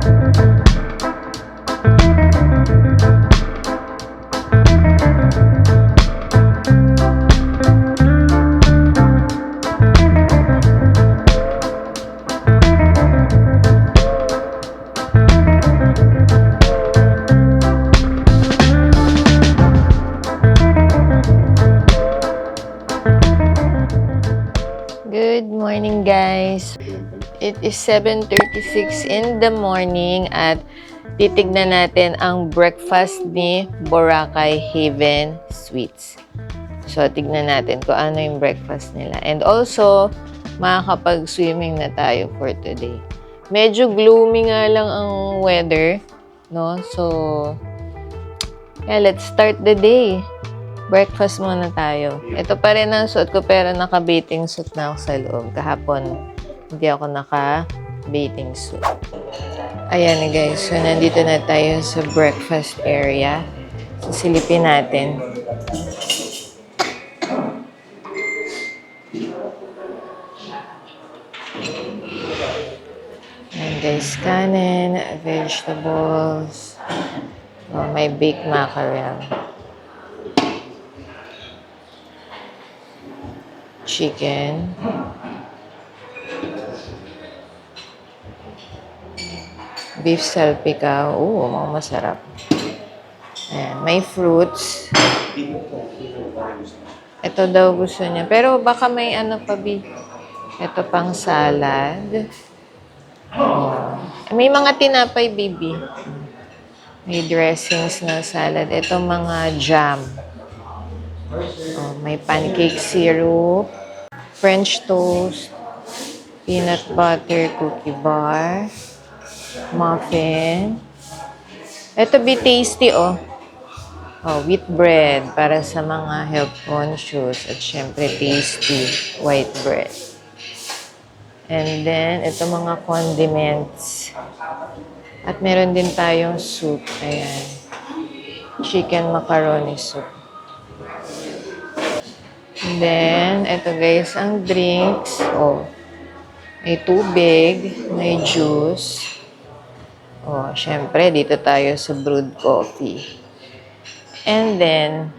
Good morning, guys. It is 7:36 in the morning at titignan natin ang breakfast ni Boracay Haven Sweets. So, tignan natin kung ano yung breakfast nila. And also, makakapag-swimming na tayo for today. Medyo gloomy nga lang ang weather, no? So, yeah, let's start the day. Breakfast muna tayo. Ito pa rin ang suot ko pero naka-bathing suit na ako sa loob. Kahapon, hindi ako naka-bathing suit. Ayan guys, so nandito na tayo sa breakfast area. Sisilipin natin. Ayan guys, kanin, vegetables, may baked mackerel. Chicken. Beef salpicao. Oo, masarap. Ayan, may fruits. Ito daw gusto niya. Pero baka may ano pa, Bi. Ito pang salad. Oh. May mga tinapay, Bibi. May dressings na salad. Ito mga jam. Oh, may pancake syrup, French toast, peanut butter cookie bar, muffin. Ito be tasty, oh. Oh, wheat bread para sa mga health conscious at syempre tasty white bread. And then, ito mga condiments. At meron din tayong soup. Ayan. Chicken macaroni soup. And then, ito guys, ang drinks. Oh, may tubig, may juice. Oh, syempre, dito tayo sa brewed coffee. And then,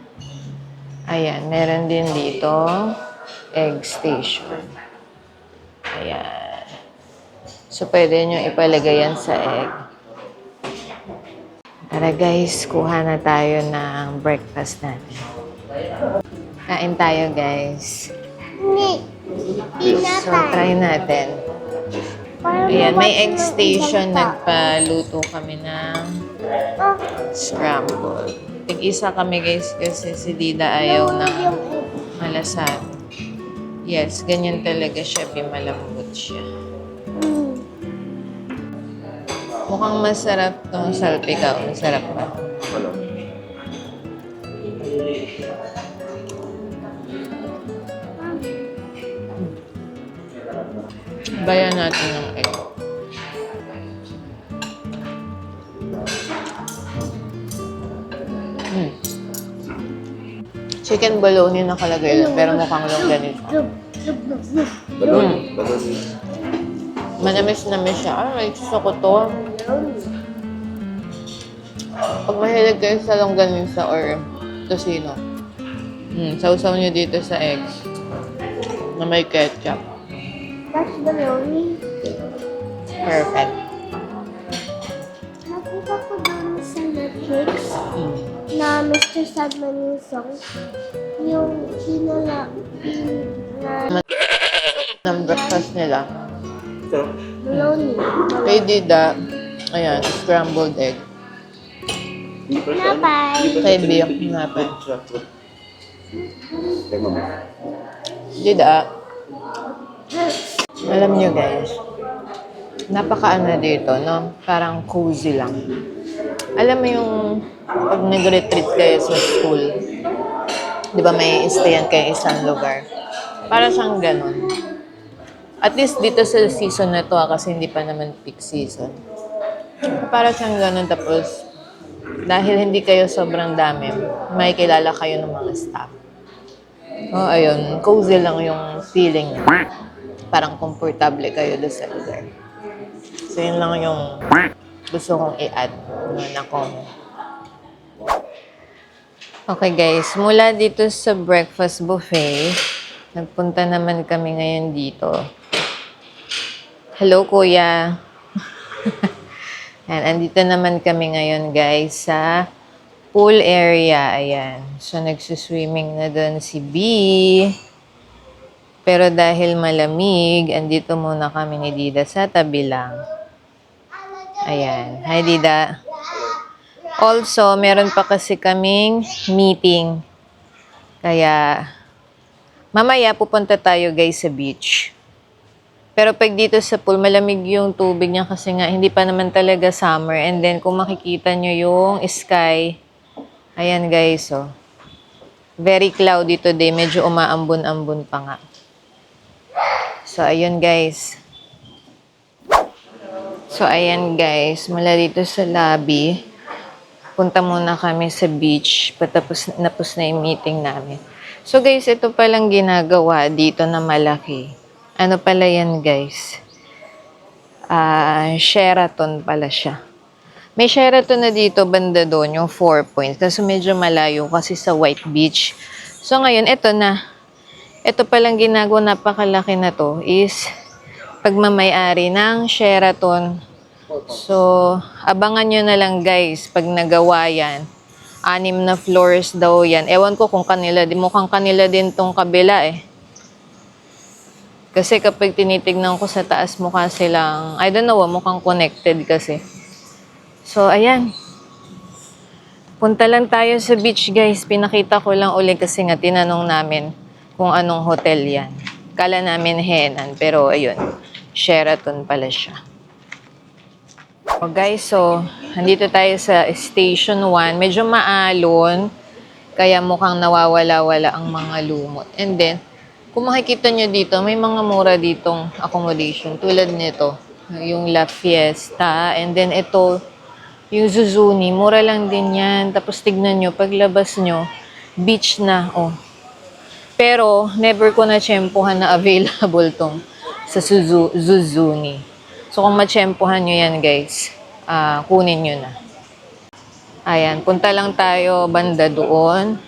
ayan, meron din dito, egg station. Ayan. So, pwede nyo ipalagay yan sa egg. Tara guys, kuha na tayo ng breakfast natin. Kain tayo, guys. So, try natin. Ayan, may egg station. Nagpaluto kami ng scramble. Tig-isa kami, guys, kasi si Dida ayaw ng malasan. Yes, ganyan talaga siya. Malambot siya. Mukhang masarap tong salpicao. Masarap ba? Bayan natin ng egg. Chicken bologna nakalagay lang, pero mukhang longganisa. Manamis-namis siya. Ay, gusto ko to. Pag mahilig kayo sa longganisa or tocino, sausaw nyo dito sa eggs na may ketchup. That's bologna. Perfect. Nakita ko doon sa Netflix na Mr. Sadman yung song. Yung Ng breakfast nila. bologna. Kay Dida, ayan, scrambled egg. Napay. Kay Biak, napay. Dida, alam nyo guys, napaka-ano dito, no? Parang cozy lang. Alam mo yung pag nag-retreat kayo sa school, di ba may stayan kayo isang lugar? Para siyang ganun. At least dito sa season na to, kasi hindi pa naman peak season. Para siyang ganun, tapos dahil hindi kayo sobrang dami, may kilala kayo ng mga staff. Oh, ayun, cozy lang yung feeling. Parang komportable kayo doon sa lugar. So, yun lang yung gusto kong i-add na comment. Okay guys, mula dito sa breakfast buffet, nagpunta naman kami ngayon dito. Hello kuya. Ayan, andito naman kami ngayon guys sa pool area. Ayan. So, nagsuswimming na doon si B. Pero dahil malamig, andito muna kami ni Dida sa tabi lang. Ayan. Hi, Dida. Also, meron pa kasi kaming meeting. Kaya, mamaya pupunta tayo guys sa beach. Pero pag dito sa pool, malamig yung tubig niya kasi nga hindi pa naman talaga summer. And then, kung makikita nyo yung sky, ayan guys, oh. Very cloudy today. Medyo umaambon-ambon pa nga. So, ayun guys. So, ayan guys. Mula dito sa lobby, punta muna kami sa beach. Patapos na yung meeting namin. So guys, ito palang ginagawa dito na malaki. Ano pala yan guys? Sheraton pala siya. May Sheraton na dito banda doon, yung 4 Points. Kasi medyo malayo kasi sa White Beach. So ngayon, ito na. Ito palang ginagawa, napakalaki na to, is pagmamayari ng Sheraton. So, abangan nyo na lang guys, pag nagawa yan. 6 na floors daw yan. Ewan ko kung kanila, mukhang kanila din tong kabila eh. Kasi kapag tinitignan ko sa taas, mukha silang, I don't know, mukhang connected kasi. So, ayan. Punta lang tayo sa beach guys. Pinakita ko lang ulit kasi nga tinanong namin kung anong hotel yan. Kala namin Henan, pero ayun, Sheraton pala siya. Oh guys, so, nandito tayo sa Station 1. Medyo maalon, kaya mukhang nawawala-wala ang mga lumot. And then, kung makikita nyo dito, may mga mura ditong accommodation. Tulad nito, yung La Fiesta. And then ito, yung Zuzuni. Mura lang din yan. Tapos tignan nyo, paglabas nyo, beach na. Oh. Pero, never ko na-tsempohan na available tong sa Zuzuni. So, kung ma-tsempohan nyo yan, guys, kunin nyo na. Ayan, punta lang tayo banda doon.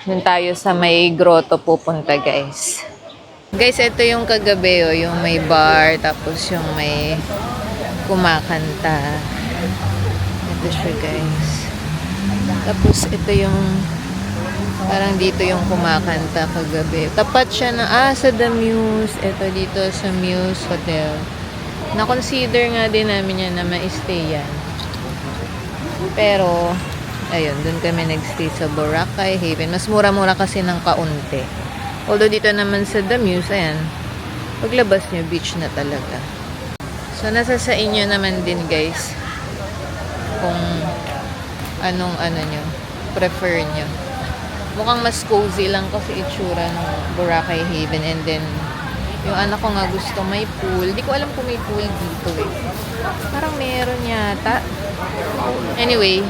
Doon tayo sa may grotto pupunta, guys. Guys, ito yung kagabi, oh, yung may bar, tapos yung may kumakanta. Ito siya, guys. Tapos, ito yung parang dito yung kumakanta kagabi. Tapat siya na, sa The Muse. Ito dito sa Muse Hotel. Na-consider nga din namin yan na ma-stay yan. Pero, ayun, dun kami nag-stay sa Boracay Haven. Mas mura-mura kasi ng kaunti. Although dito naman sa The Muse, ayan, paglabas nyo, beach na talaga. So, nasa sa inyo naman din, guys, kung anong nyo, prefer nyo. Mukhang mas cozy lang kasi itsura ng Boracay Haven. And then, yung anak ko nga gusto may pool. Di ko alam kung may pool dito eh. Parang meron yata. Anyway,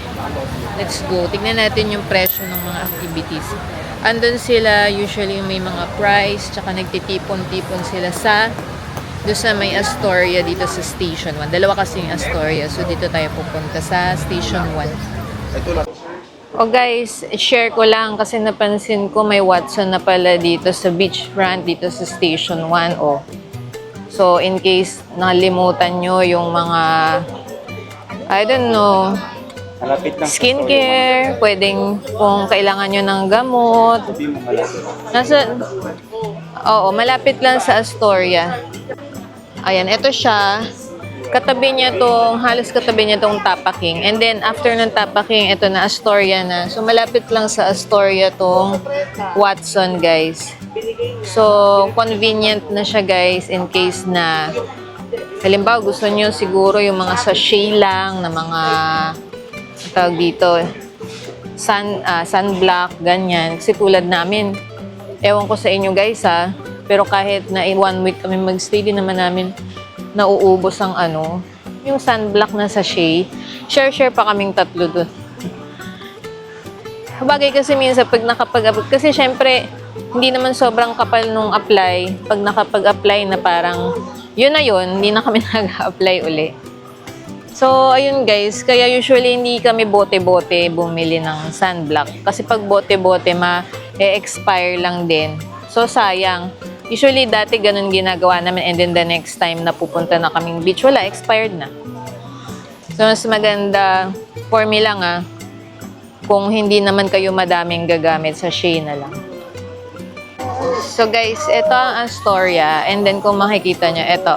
let's go. Tignan natin yung presyo ng mga activities. Andun sila, usually may mga price, tsaka nagtitipon-tipon sila doon sa may Astoria dito sa Station 1. Dalawa kasi yung Astoria. So, dito tayo pupunta sa Station 1. Oh guys, share ko lang kasi napansin ko may Watson na pala dito sa beachfront, dito sa Station 1. Oh. So, in case nakalimutan nyo yung mga, I don't know, skincare, pwedeng kung kailangan nyo ng gamot. Malapit lang sa Astoria. Ayan, ito siya. Katabi niya halos katabi niya tong Tapa King. And then, after ng Tapa King, ito na, Astoria na. So, malapit lang sa Astoria tong Watson, guys. So, convenient na siya, guys, in case na, halimbawa, gusto niyo siguro yung mga sachet lang na mga, tawag dito, sunblock, ganyan. Kasi tulad namin, ewan ko sa inyo, guys, pero kahit na 1 week kami magstay, din naman namin nauubos ang yung sunblock na sachet. Share pa kaming 3 doon. Bagay kasi minsan pag nakapag-apply, kasi syempre, hindi naman sobrang kapal nung apply. Pag nakapag-apply na parang, yun na yun, hindi na kami nag-apply uli. So, ayun guys, kaya usually hindi kami bote-bote bumili ng sunblock. Kasi pag bote-bote, ma-expire lang din. So, sayang. Usually, dati ganun ginagawa namin and then the next time na pupunta na kaming beach, wala, expired na. So, mas maganda, for me lang kung hindi naman kayo madaming gagamit, sa Shea na lang. So guys, ito ang Astoria. And then kung makikita nyo, ito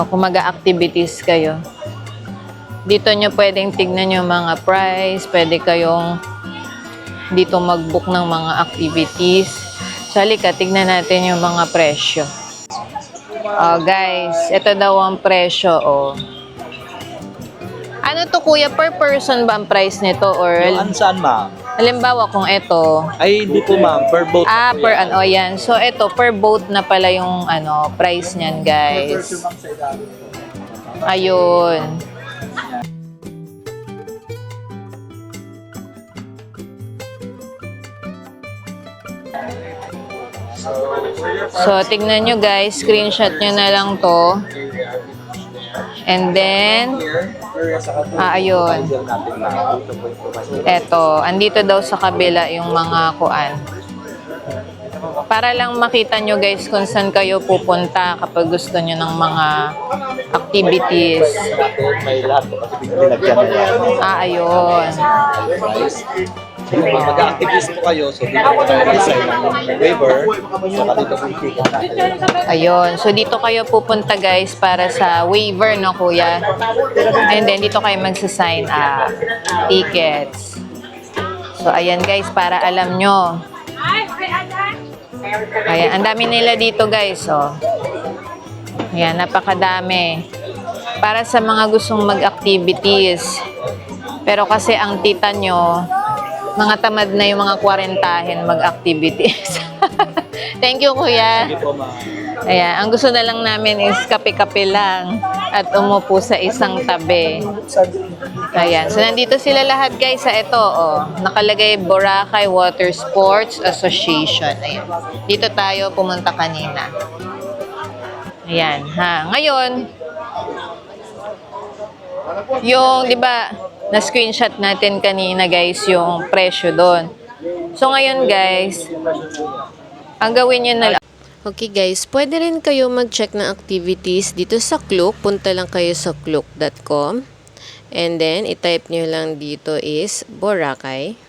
kung mag-activities kayo. Dito nyo pwedeng tignan yung mga price. Pwede kayong dito mag-book ng mga activities. So halika, tignan natin yung mga presyo. Guys, ito daw ang presyo. Ano to kuya? Per person ba ang price nito? Or Saan, ma'am? halimbawa kung ito. Ay, hindi po, ma'am. Per boat. Per yan. So, ito, per boat na pala yung, price niyan, guys. Ayun. So, tignan nyo, guys. Screenshot nyo na lang to. And then, ayun. Eto, andito daw sa kabila yung mga kuan. Para lang makita nyo guys kung saan kayo pupunta kapag gusto nyo ng mga activities. May lahat po kasi binilagyan nila. Ayun. So, kung mag-activist po kayo, so dito po tayo design ng waiver. So, dito po yung natin. Ayun. So, dito kayo pupunta guys para sa waiver, no kuya? And then, dito kayo magsasign tickets. So, ayan guys, para alam nyo. Ayan, ang dami nila dito guys, Ayan, napakadami. Para sa mga gustong mag-activities. Pero kasi ang tita nyo, mga tamad na yung mga 40 mag-activities. Thank you, kuya. Sige po, ma'am. Ayan, ang gusto na lang namin is kape-kape lang at umupo sa isang tabi. Ayan, so nandito sila lahat guys sa ito, nakalagay Boracay Water Sports Association. Ayan, dito tayo pumunta kanina. Ayan, ngayon, yung, di ba, na-screenshot natin kanina guys yung presyo doon. So ngayon guys, ang gawin nyo na lang. Okay guys, pwede rin kayo mag-check ng activities dito sa Klook. Punta lang kayo sa klook.com. And then, i-type nyo lang dito is Boracay.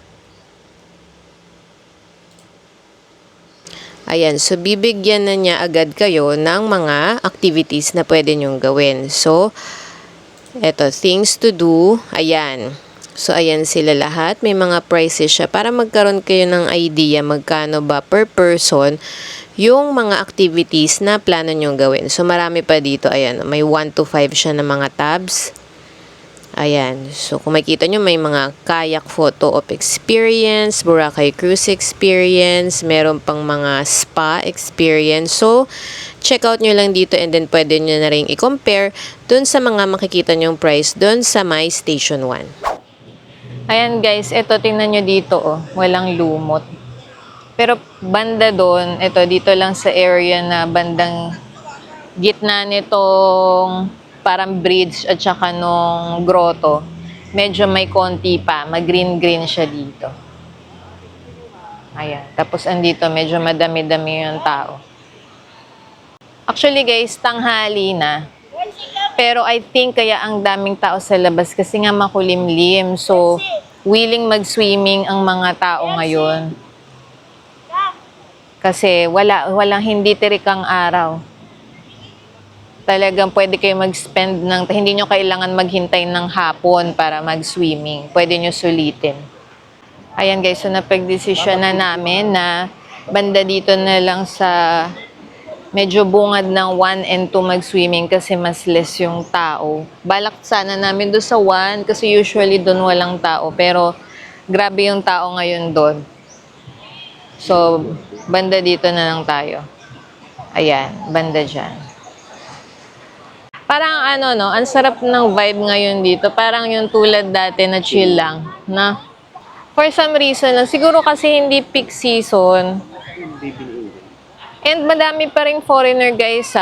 Ayan, so bibigyan na niya agad kayo ng mga activities na pwede nyong gawin. So, eto, things to do. Ayan. So, ayan sila lahat. May mga prices siya para magkaroon kayo ng idea magkano ba per person yung mga activities na plano nyong gawin. So, marami pa dito. Ayan, may 1 to 5 siya na mga tabs. Ayan. So, kung makikita nyo, may mga kayak photo of experience, Boracay cruise experience, meron pang mga spa experience. So, check out nyo lang dito and then pwede nyo na rin i-compare dun sa mga makikita nyong price dun sa My Station 1. Ayan guys, ito tingnan nyo dito, walang lumot. Pero banda doon, ito dito lang sa area na bandang gitna nitong parang bridge at saka nung grotto, medyo may konti pa, mag-green-green siya dito. Ayan, tapos andito medyo madami-dami yung tao. Actually guys, tanghali na. Pero I think kaya ang daming tao sa labas kasi nga makulimlim. So, willing mag-swimming ang mga tao ngayon. Kasi walang hindi tirikang araw. Talagang pwede kayo mag-spend ng, hindi nyo kailangan maghintay ng hapon para mag-swimming. Pwede nyo sulitin. Ayan guys, so napag-desisyon na namin na banda dito na lang sa medyo bungad ng 1 and 2 mag-swimming kasi mas less yung tao. Balak sana namin doon sa 1 kasi usually doon walang tao. Pero grabe yung tao ngayon doon. So, banda dito na lang tayo. Ayan, banda dyan. Parang ang sarap ng vibe ngayon dito. Parang yung tulad dati na chill lang, na for some reason, siguro kasi hindi peak season. And madami pa ring foreigner guys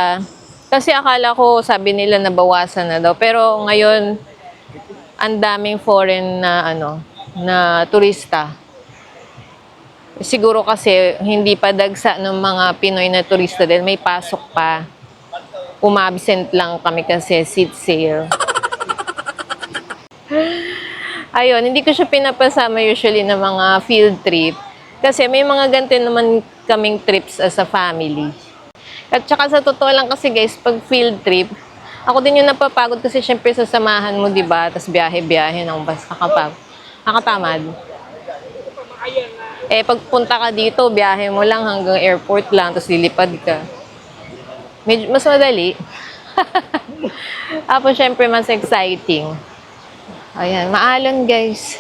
Kasi akala ko, sabi nila nabawasan na daw. Pero ngayon, ang daming foreign na na turista. Siguro kasi hindi pa dagsa ng mga Pinoy na turista dahil may pasok pa. Umabsent lang kami kasi seat sale. Ayun, hindi ko siya pinapasama usually ng mga field trip. Kasi may mga ganito naman kaming trips as a family. At saka sa totoo lang kasi guys, pag field trip, ako din yung napapagod kasi syempre sasamahan mo, di ba? Tapos biyahe-biyahe ng bus, nakatamad. Eh, pagpunta ka dito, biyahe mo lang hanggang airport lang, tapos lilipad ka. Medyo, mas madali. Tapos syempre mas exciting. Ayan, maalon guys.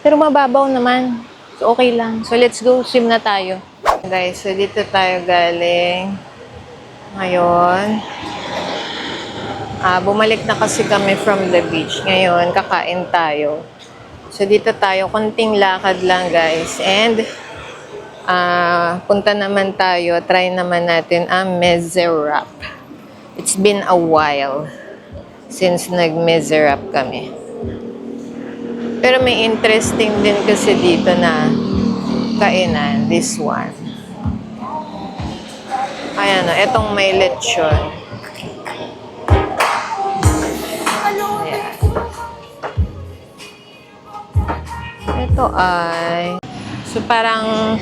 Pero mababaw naman. So, okay lang. So, let's go. Swim na tayo. Guys, so dito tayo galing. Ngayon. Bumalik na kasi kami from the beach. Ngayon, kakain tayo. So, dito tayo. Konting lakad lang, guys. And, punta naman tayo. Try naman natin ang Mezerap. It's been a while since nag-Mezerap kami. Pero may interesting din kasi dito na kainan. This one. Ayan o, etong may lechon. Ayan. Ito ay... So parang...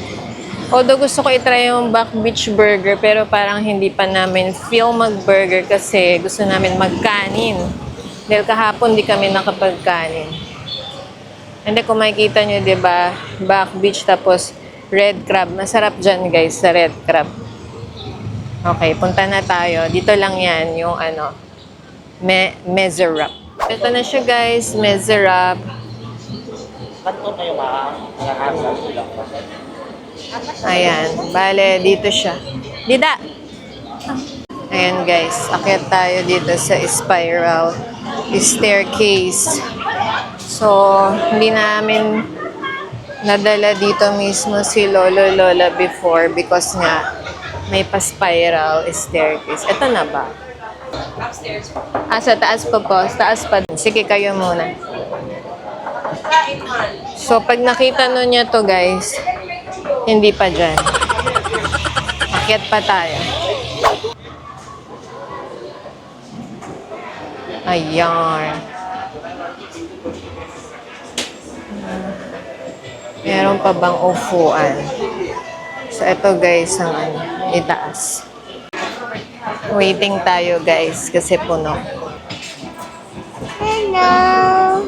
Although gusto ko itry yung Back Beach Burger, pero parang hindi pa namin feel mag-burger kasi gusto namin magkanin. Dahil kahapon di kami nakapagkanin. Hindi, kung makikita nyo, diba, Back Beach tapos red crab. Masarap dyan, guys, sa red crab. Okay, punta na tayo. Dito lang yan, yung Mezerap. Ito na siya, guys, Mezerap. Ayan, bale, dito siya. Dida! Ayan, guys, akyat tayo dito sa spiral staircase. So, hindi namin nadala dito mismo si Lolo Lola before because nga may pa-spiral staircase. Ito na ba? Upstairs. Sa taas pa po. Sa taas pa. Sige, kayo muna. So, pag nakita nun nyo to guys, hindi pa dyan. Akyat pa tayo. Ayan. Meron pa bang upuan? So, ito guys, ang itaas. Waiting tayo guys, kasi puno. Hello!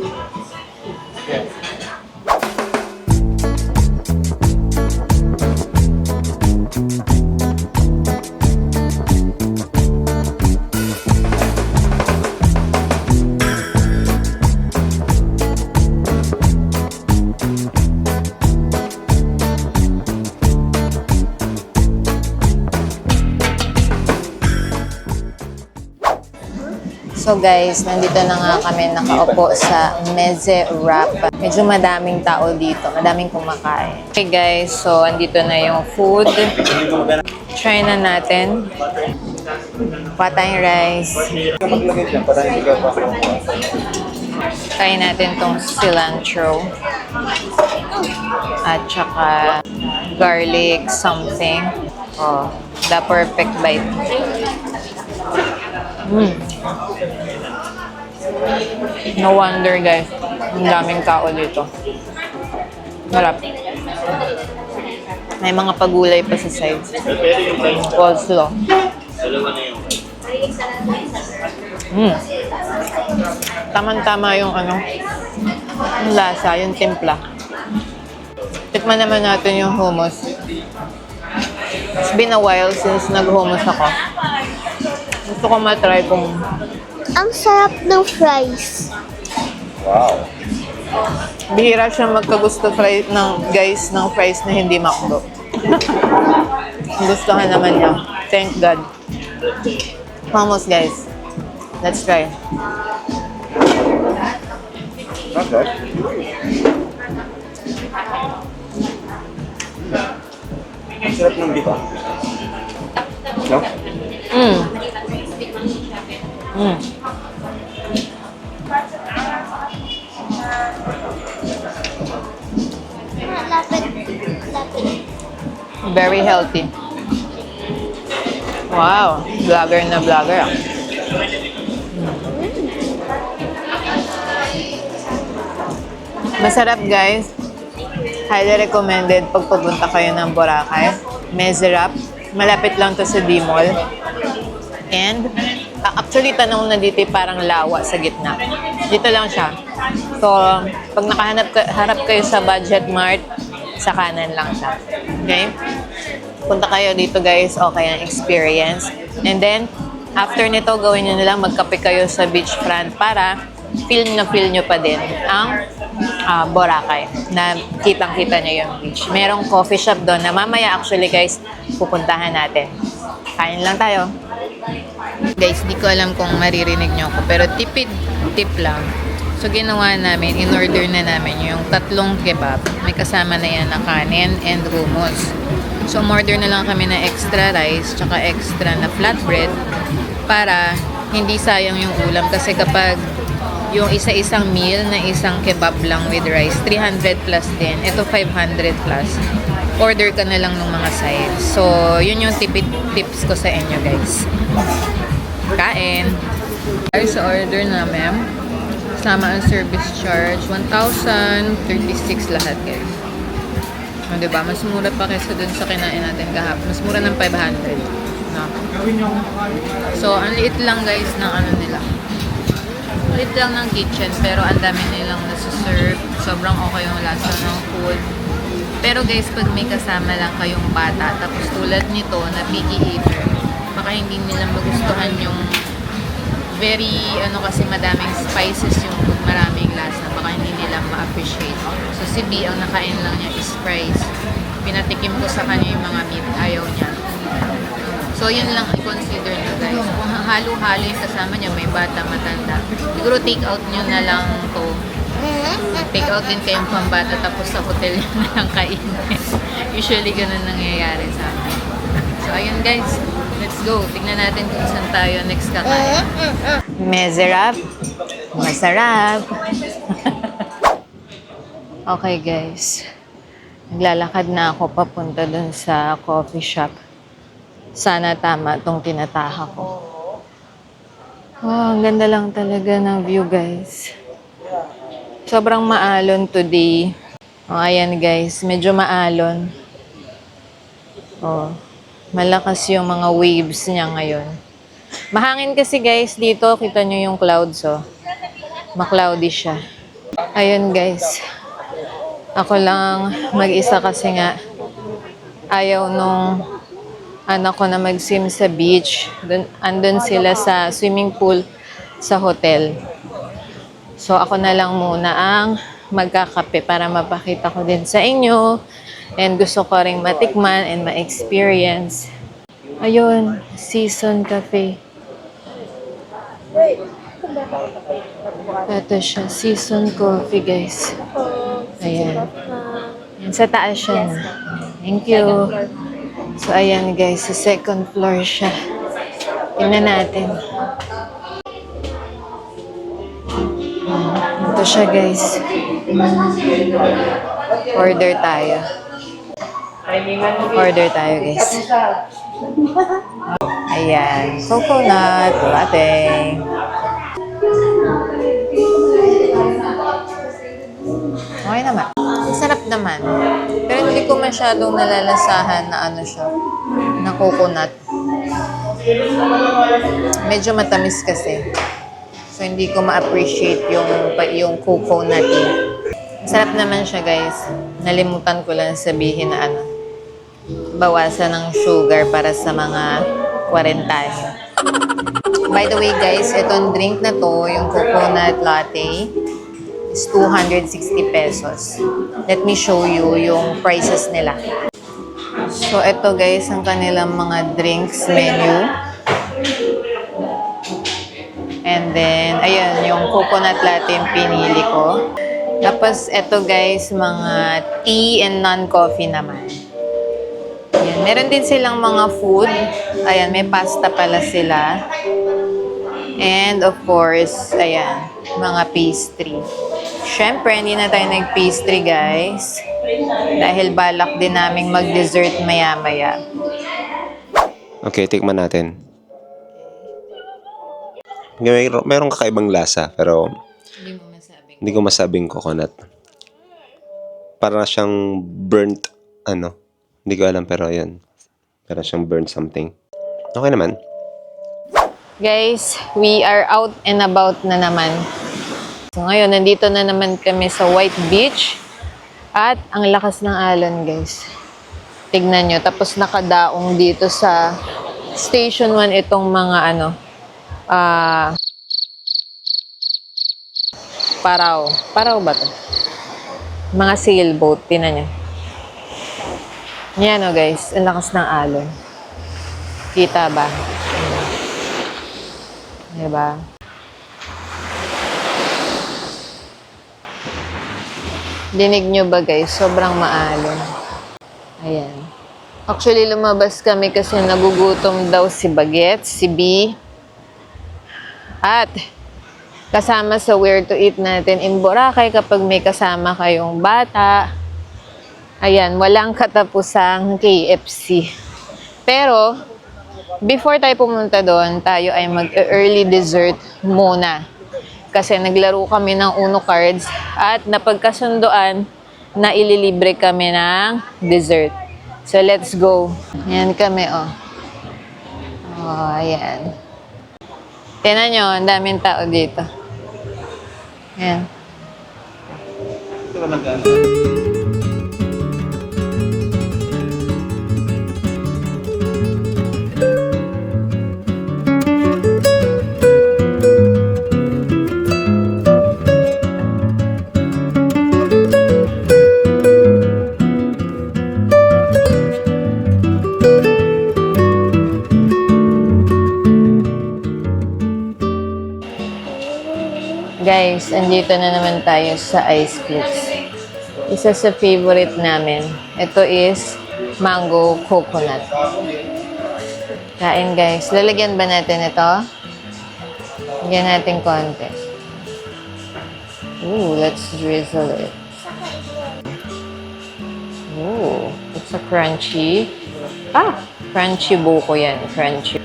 So guys, nandito na nga kami nakaupo sa Mezerap. Medyo madaming tao dito, madaming kumakain. Okay guys, so andito na yung food. Try na natin. Patay rice. Try natin tong cilantro. At saka garlic something. Oh, the perfect bite. No wonder guys, ang daming tao dito. Harap. May mga pagulay pa sa sides. Coleslaw. Tama-tama yung yung lasa, yung timpla. Tikman naman natin yung hummus. It's been a while since nag-hummus ako. Gusto ko matry kung... Ang sarap ng fries. Wow. Bihira siya magkagusto ng fries na hindi McDo. Gustuhan naman niya. Thank God. Hummus guys. Let's try. Okay. Ang sarap ng diba? No? Mm. Lapit. Lapit. Very healthy. Wow, vlogger na vlogger ah. Masarap guys. Highly recommended pag pupunta kayo ng Boracay. Mezerap. Malapit lang to sa D-Mall. And actually tanong na dito parang lawa sa gitna. Dito lang siya. So, pag harap kayo sa Budget Mart, sa kanan lang siya. Okay? Punta kayo dito guys, okay ang experience. And then, after nito, gawin nyo na lang magkape kayo sa beachfront para feel nyo pa din ang Boracay na kitang-kita nyo yung beach. Merong coffee shop doon na mamaya actually guys, pupuntahan natin. Kain lang tayo. Guys, di ko alam kung maririnig nyo ako, pero tipid tip lang. So, ginawa namin, in-order na namin yung 3 kebab. May kasama na yan na kanin and hummus. So, umorder na lang kami na extra rice, tsaka extra na flatbread para hindi sayang yung ulam. Kasi kapag yung isa-isang meal na isang kebab lang with rice, 300 plus din. Ito 500 plus. Order ka na lang ng mga sides. So, yun yung tips ko sa inyo, guys. Kain! Guys, sa order namin, sama ang service charge, 1,036 lahat, guys. O, diba? Mas mura pa kaysa dun sa kinain natin kahapon. Mas mura ng 500. No? So, ang liit lang, guys, ng ano nila. Liit lang ng kitchen, pero ang dami nilang nasa-serve. Sobrang okay yung lasa ng food. Pero guys, pag may kasama lang kayong bata, tapos tulad nito na picky eater, baka hindi nila magustuhan yung very, kasi madaming spices yung food, maraming lasa. Baka hindi nila ma-appreciate. So, si B, ang nakain lang niya is fries. Pinatikim ko sa kanya yung mga meat, ayaw niya. So, yun lang i-consider nyo guys. Kung halo-halo yung kasama niya, may bata, matanda. Siguro take out nyo na lang to. Take out din kayong pambata, tapos sa hotel nyo na lang kainin. Usually, ganun nangyayari sa amin. So, ayun guys. Let's go. Tignan natin kung saan tayo next kakain. Mezerap. Masarap. Okay guys. Naglalakad na ako papunta dun sa coffee shop. Sana tama tong tinataha ko. Wow, ang ganda lang talaga ng view guys. Sobrang maalon today. Oh, ayan guys, medyo maalon. Oh, malakas yung mga waves niya ngayon. Mahangin kasi guys dito, kita nyo yung clouds oh. Ma-cloudy siya. Ayun guys. Ako lang mag-isa kasi nga ayaw nung anak ko na mag-swim sa beach. Andun sila sa swimming pool sa hotel. So ako na lang muna ang magkakape para mapakita ko din sa inyo. And gusto ko ring matikman and ma-experience. Ayun, Season Cafe. Ito siya, Season Coffee guys. Ayan. Ayan, sa taas siya na. Thank you. So ayan guys, sa second floor siya. Tingnan natin. Ito siya guys. Order tayo. Order tayo guys. Ayan. Coconut latte. Okay naman. Sarap naman. Pero hindi ko masyadong nalalasahan na ano siya. Na coconut. Medyo matamis kasi. So, hindi ko ma-appreciate yung coconut. Sarap naman siya, guys. Nalimutan ko lang sabihin na bawasan ng sugar para sa mga kwarentanya. By the way, guys, itong drink na to, yung coconut latte, is 260 pesos. Let me show you yung prices nila. So, ito, guys, ang kanilang mga drinks menu. And then, ayun, yung coconut latte yung pinili ko. Tapos, ito guys, mga tea and non-coffee naman. Ayan, meron din silang mga food. Ayan, may pasta pala sila. And of course, ayan, mga pastry. Siyempre, hindi na tayo nag-pastry, guys. Dahil balak din naming mag-dessert maya-maya. Okay, tikman natin. Merong kakaibang lasa, pero Hindi mo masabing. hindi ko masabing coconut. Para siyang burnt, ano. Hindi ko alam, pero yun. Para siyang burnt something. Okay naman. Guys, we are out and about na naman. So ngayon, nandito na naman kami sa White Beach. At ang lakas ng alon, guys. Tignan nyo. Tapos nakadaong dito sa Station 1 itong mga paraw. Paraw ba to? Mga sailboat. Tignan nyo. Yan o guys. Ang lakas ng alon. Kita ba? Diba? Dinig nyo ba guys? Sobrang maalon. Ayan. Actually, lumabas kami kasi nagugutom daw si Baguette, si B. At kasama sa where to eat natin in Boracay kapag may kasama kayong bata. Ayan, walang katapusang KFC. Pero, before tayo pumunta doon, tayo ay mag-early dessert muna. Kasi naglaro kami ng Uno cards at napagkasundoan na ililibre kami ng dessert. So, let's go. Ayan kami, oh. Oh, ayan. Tingnan nyo, ang daming tao dito. Ayan. Guys, andito na naman tayo sa Ice Cubes. Isa sa favorite namin. Ito is mango coconut. Kain guys. Lalagyan ba natin ito? Lagyan natin konti. Ooh, let's drizzle it. Ooh, it's a crunchy. Crunchy buko yan. Crunchy.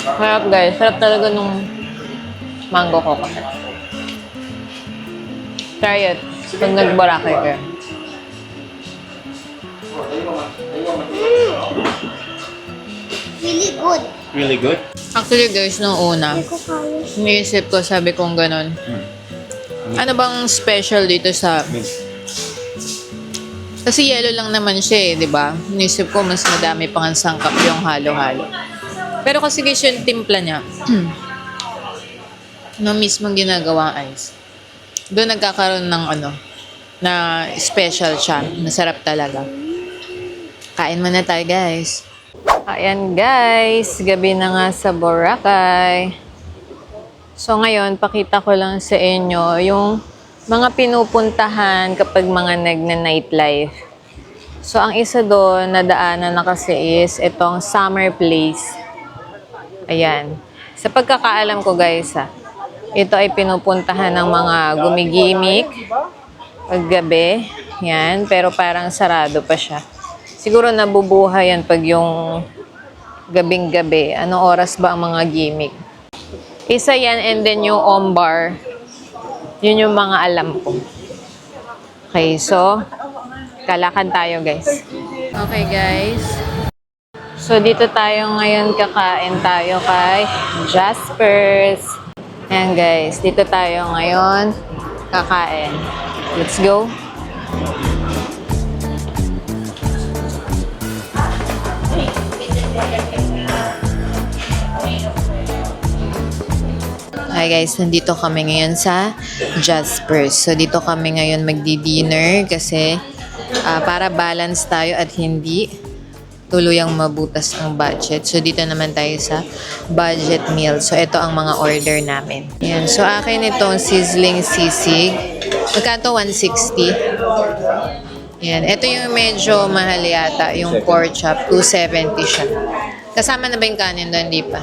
Sarap guys. Sarap talaga nung mango coconut. Try it. Pag nag-Boracay kayo. Really good. Really good? Actually guys, nung una, Hindi ko kaya. iniisip ko, sabi kong ganun. Ano bang special dito sa... Kasi yellow lang naman siya eh, di ba? Iniisip ko, mas madami pang sangkap yung halo-halo. Pero kasi guys, yung timpla niya, no mismong ginagawa ice. Doon nagkakaroon ng na special siya. Masarap talaga. Kain muna tayo guys. Ayan guys, gabi na nga sa Boracay. So ngayon, pakita ko lang sa inyo yung mga pinupuntahan kapag mga nagna-nightlife. So ang isa doon, nadaanan na kasi is itong Summer Place. Ayan. Sa pagkakaalam ko guys ito ay pinupuntahan ng mga gumigimik paggabi. Yan, pero parang sarado pa siya. Siguro nabubuhay yan pag yung gabing-gabi. Anong oras ba ang mga gimmick? Isa yan and then yung Ombar. Yun yung mga alam ko. Okay, so kalakad tayo guys. Okay guys. So dito tayo ngayon, kakain tayo kay Jasper's. Ayan guys, dito tayo ngayon kakain. Let's go. Hi guys, nandito kami ngayon sa Jasper's. So dito kami ngayon magdi-dinner kasi para balance tayo at hindi tuluyang mabutas ang budget. So dito naman tayo sa budget meal. So ito ang mga order namin. Yan. So akin itong sizzling sisig. Magkano? 160. Yan. Ito yung medyo mahal yata, yung pork chop. 270 siya. Kasama na ba yung kanin doon? Hindi pa.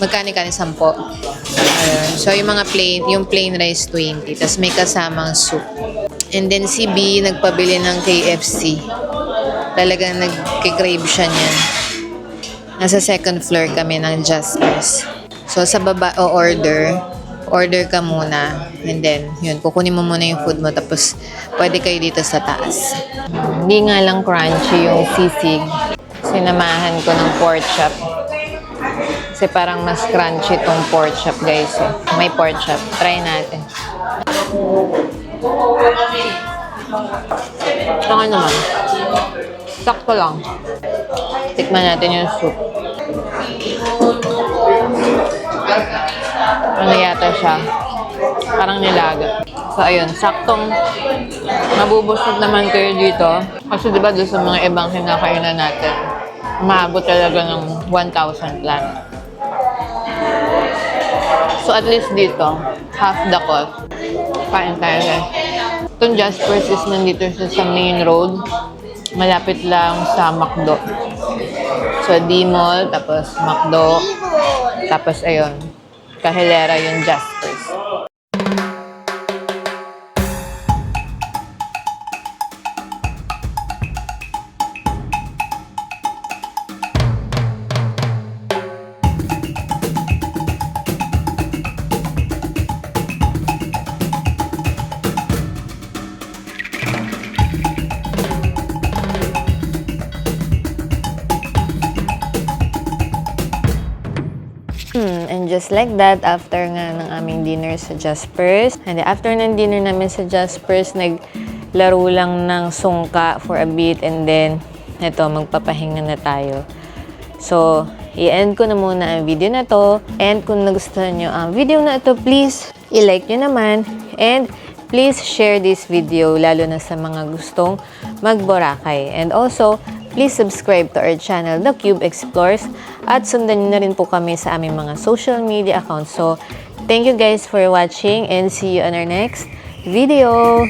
Magkano kanin? 10. Ayun. So, yung mga plain rice 20. Tapos may kasamang soup. And then si B, nagpabili ng KFC. Talagang nag-crave siya niyan. Nasa second floor kami ng Jasper's. So, sa baba, order ka muna. And then, yun, kukunin mo muna yung food mo. Tapos, pwede kayo dito sa taas. Hindi nga lang crunchy yung sisig. Sinamahan ko ng pork chop. Kasi parang mas crunchy tong pork chop, guys. Eh. May pork chop. Try natin. Okay naman. Sakto lang. Tikman natin yung soup. Ano yata siya? Parang nilaga. So, ayun. Saktong mabubusog naman kayo dito. Kasi diba doon sa mga ibang kinakainan natin, maabot talaga ng 1,000 plus. So, at least dito, half the cost. Kain tayo guys. Itong Jasper's is nandito siya sa main road. Malapit lang sa McDo. So, D-Mall, tapos McDo. Tapos, ayun. Kahilera yung Jasper's. And just like that, after nga ng aming dinner sa Jasper's, and after ng dinner namin sa Jasper's, naglaro lang ng sungka for a bit, and then, eto, magpapahinga na tayo. So, i-end ko na muna ang video na to, and kung nagustuhan nyo ang video na ito, please, i-like nyo naman, and please share this video, lalo na sa mga gustong mag-Boracay. And also, please subscribe to our channel, The Cube Explores, at sundan nyo na rin po kami sa aming mga social media accounts. So, thank you guys for watching and see you on our next video.